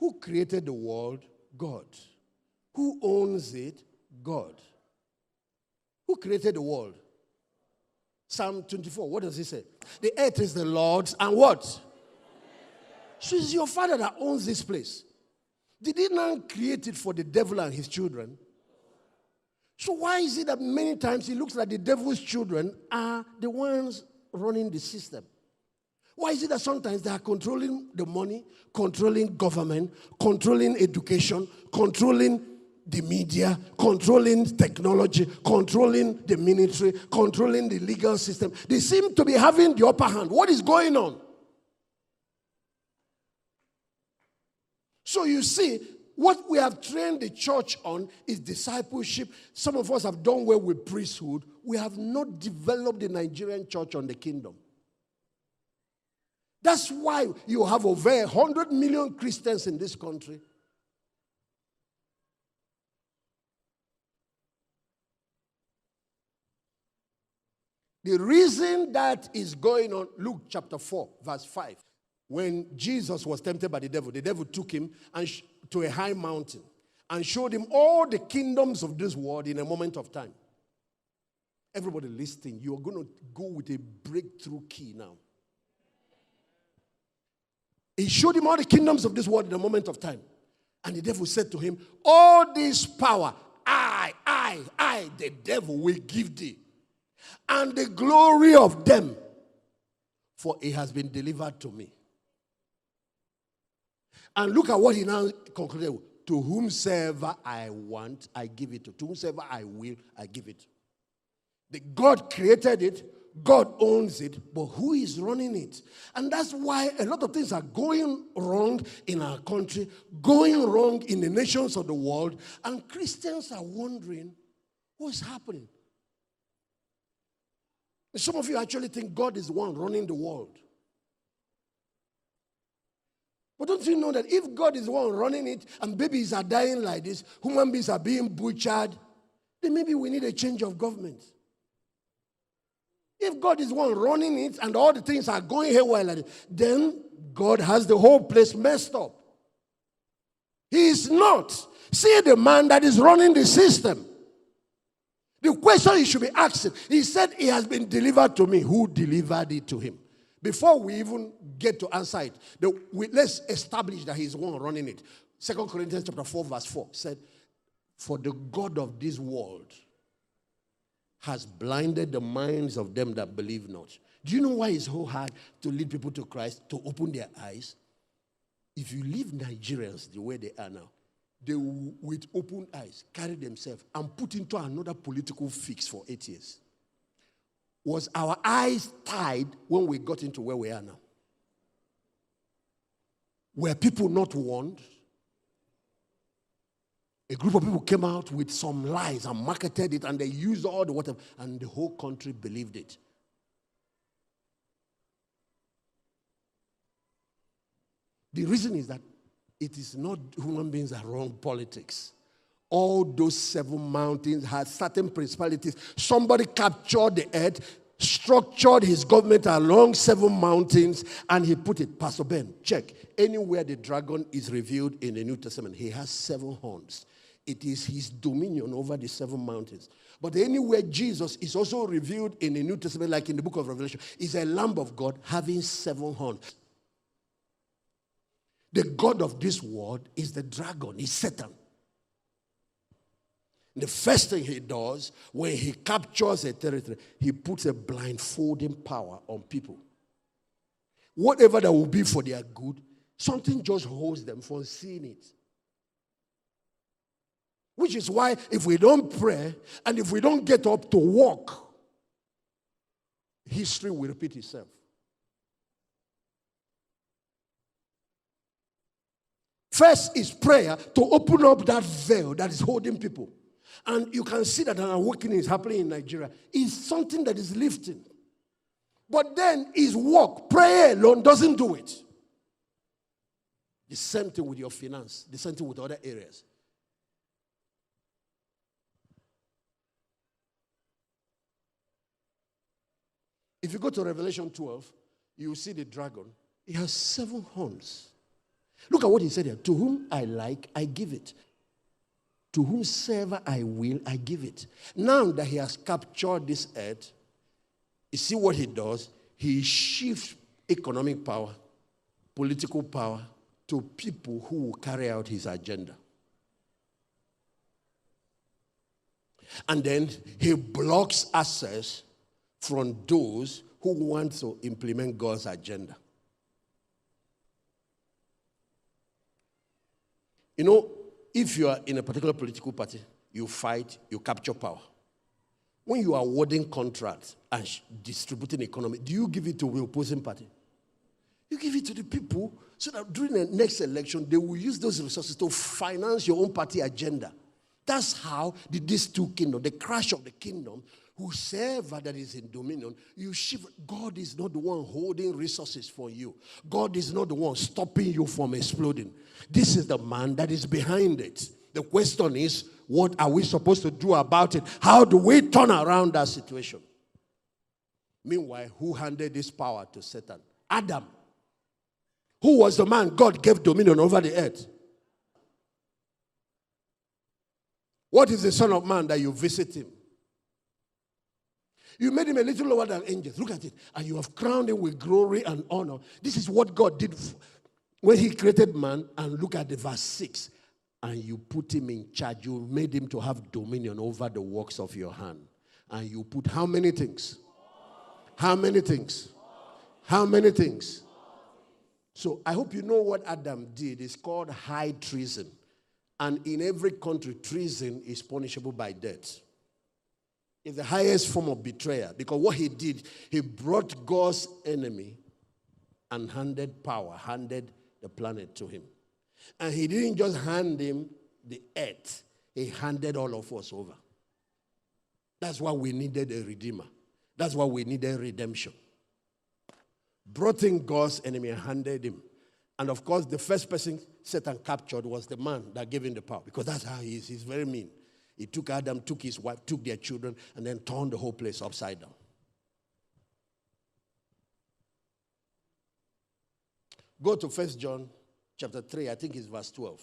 Who created the world? God. Who owns it? God. Who created the world? Psalm 24, what does it say? The earth is the Lord's and what? So it's your Father that owns this place. Did he not create it for the devil and his children? So why is it that many times it looks like the devil's children are the ones running the system? Why is it that sometimes they are controlling the money, controlling government, controlling education, controlling the media, controlling technology, controlling the military, controlling the legal system? They seem to be having the upper hand. What is going on? So you see, what we have trained the church on is discipleship. Some of us have done well with priesthood. We have not developed the Nigerian church on the kingdom. That's why you have over 100 million Christians in this country. The reason that is going on, Luke chapter 4, verse 5. When Jesus was tempted by the devil took him to a high mountain and showed him all the kingdoms of this world in a moment of time. Everybody listening, you are going to go with a breakthrough key now. He showed him all the kingdoms of this world in a moment of time. And the devil said to him, all this power, I, the devil, will give thee. And the glory of them, for it has been delivered to me. And look at what he now concluded. To whomsoever I want, I give it to. To whomsoever I will, I give it. The God created it. God owns it. But who is running it? And that's why a lot of things are going wrong in our country, going wrong in the nations of the world. And Christians are wondering, what's happening? And some of you actually think God is the one running the world. But don't you know that if God is the one running it and babies are dying like this, human beings are being butchered, then maybe we need a change of government. If God is the one running it and all the things are going haywire like this, then God has the whole place messed up. He is not. See the man that is running the system. The question he should be asking, he said, it has been delivered to me. Who delivered it to him? Before we even get to answer it, let's establish that he's the one running it. 2 Corinthians chapter 4, verse 4 said, for the God of this world has blinded the minds of them that believe not. Do you know why it's so hard to lead people to Christ, to open their eyes? If you leave Nigerians the way they are now, they will, with open eyes, carry themselves and put into another political fix for 8 years. Was our eyes tied when we got into where we are now? Were people not warned? A group of people came out with some lies and marketed it, and they used all the whatever, and the whole country believed it. The reason is that it is not human beings that run politics. All those 7 mountains had certain principalities. Somebody captured the earth, structured his government along 7 mountains, and he put it. Pastor Ben, check. Anywhere the dragon is revealed in the New Testament, he has 7 horns. It is his dominion over the 7 mountains. But anywhere Jesus is also revealed in the New Testament, like in the book of Revelation, is a Lamb of God having 7 horns. The God of this world is the dragon, is Satan. The first thing he does when he captures a territory, he puts a blindfolding power on people. Whatever that will be for their good, something just holds them from seeing it. Which is why if we don't pray and if we don't get up to walk, history will repeat itself. First is prayer to open up that veil that is holding people. And you can see that an awakening is happening in Nigeria. It's something that is lifting. But then is work. Prayer alone doesn't do it. The same thing with your finance. The same thing with other areas. If you go to Revelation 12, you will see the dragon. It has 7 horns. Look at what he said here. To whom I like, I give it. To whomsoever I will, I give it. Now that he has captured this earth, you see what he does? He shifts economic power, political power to people who will carry out his agenda. And then he blocks access from those who want to implement God's agenda. You know, if you are in a particular political party, you fight, you capture power. When you are awarding contracts and distributing economy, do you give it to the opposing party? You give it to the people so that during the next election, they will use those resources to finance your own party agenda. That's how these two kingdoms, the crash of the kingdom, whosoever that is in dominion, you shift. God is not the one holding resources for you. God is not the one stopping you from exploding. This is the man that is behind it. The question is, what are we supposed to do about it? How do we turn around that situation? Meanwhile, who handed this power to Satan? Adam. Who was the man God gave dominion over the earth? What is the Son of Man that you visit him? You made him a little lower than angels. Look at it. And you have crowned him with glory and honor. This is what God did when he created man. And look at the verse 6. And you put him in charge. You made him to have dominion over the works of your hand. And you put how many things? How many things? How many things? So I hope you know what Adam did. It's called high treason. And in every country, treason is punishable by death. It's the highest form of betrayal. Because what he did, he brought God's enemy and handed power, handed the planet to him. And he didn't just hand him the earth. He handed all of us over. That's why we needed a redeemer. That's why we needed redemption. Brought in God's enemy and handed him. And of course, the first person Satan captured was the man that gave him the power. Because that's how he is. He's very mean. He took Adam, took his wife, took their children, and then turned the whole place upside down. Go to 1 John chapter 3, I think it's verse 12.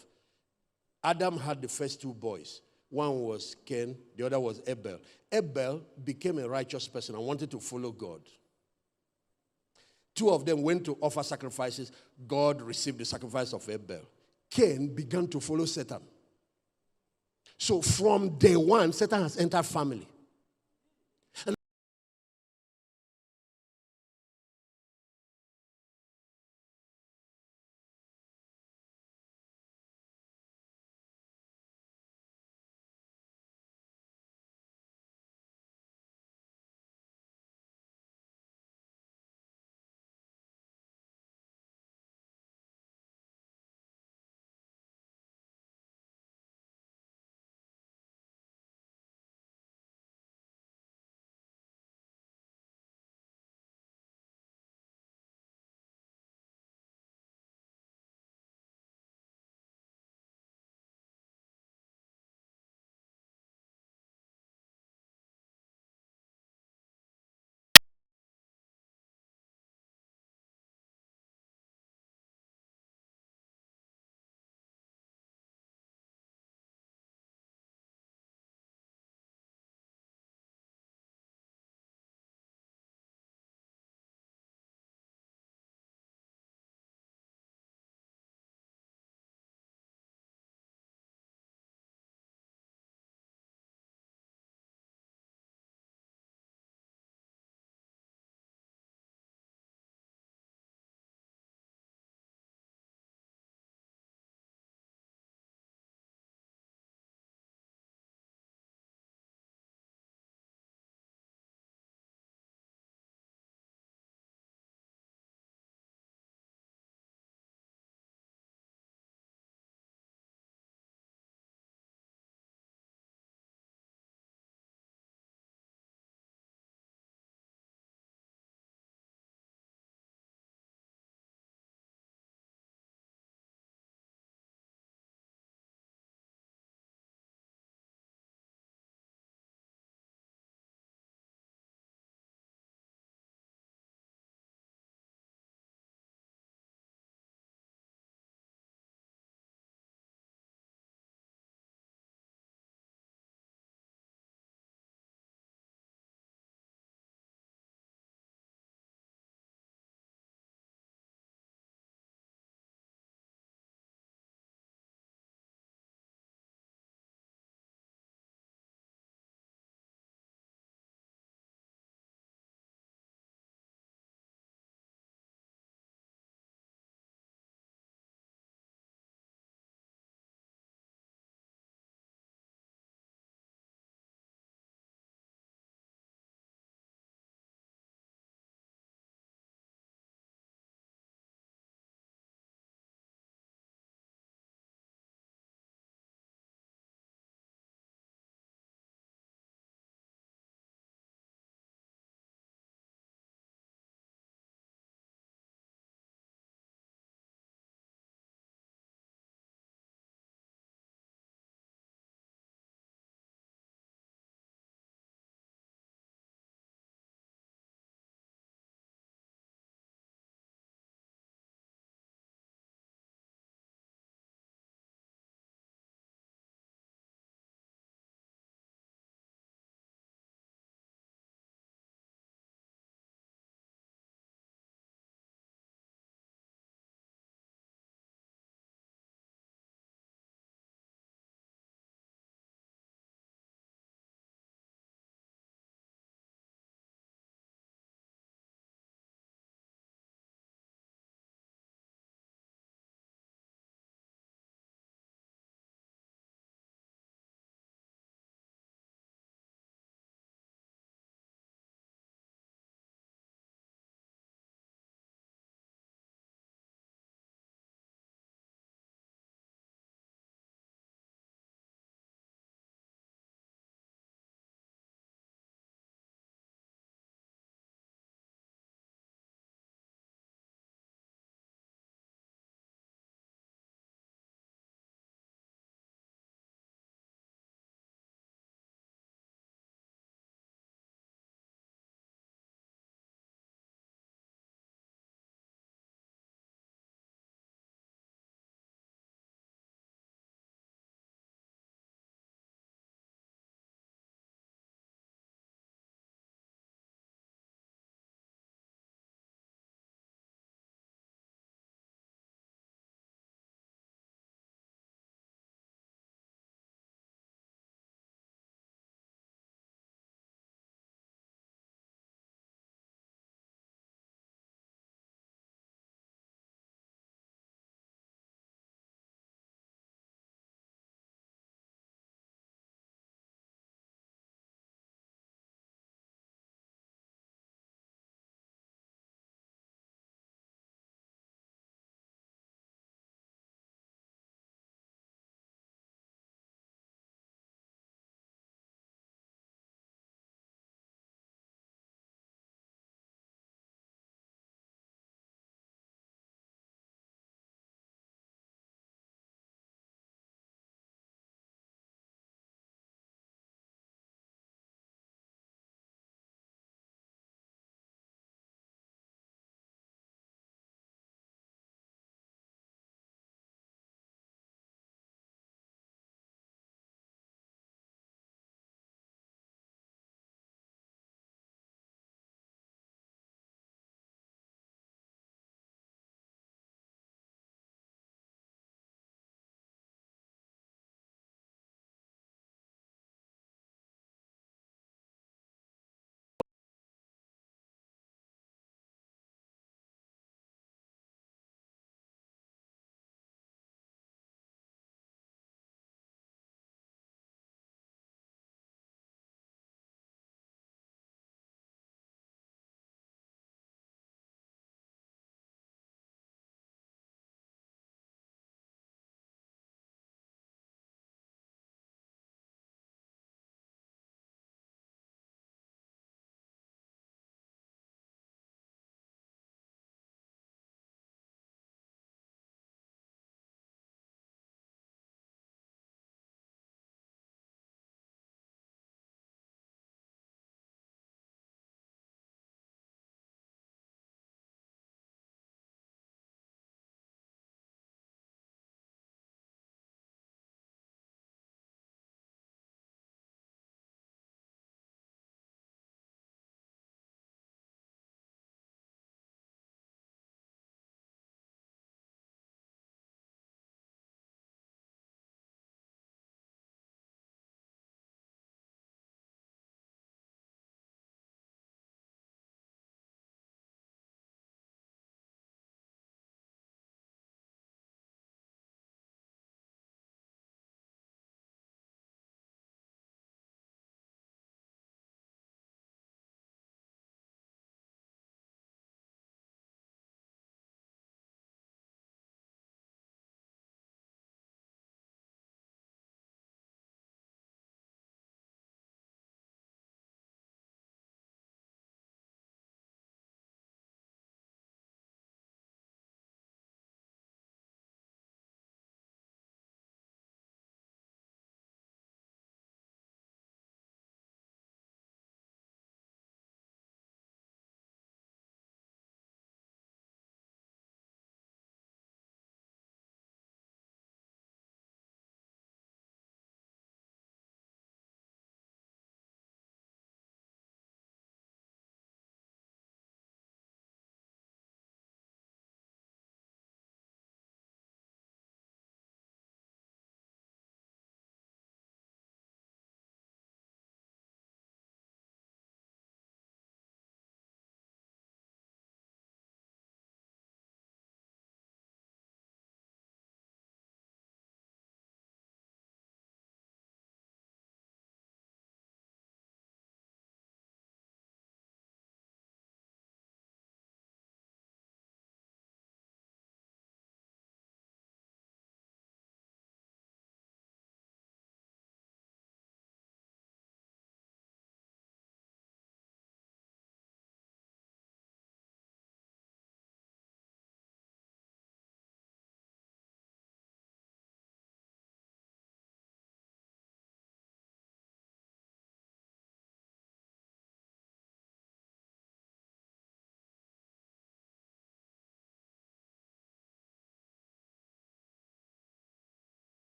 Adam had the first two boys. One was Cain, the other was Abel. Abel became a righteous person and wanted to follow God. Two of them went to offer sacrifices. God received the sacrifice of Abel. Cain began to follow Satan. So from day one, Satan has entered family.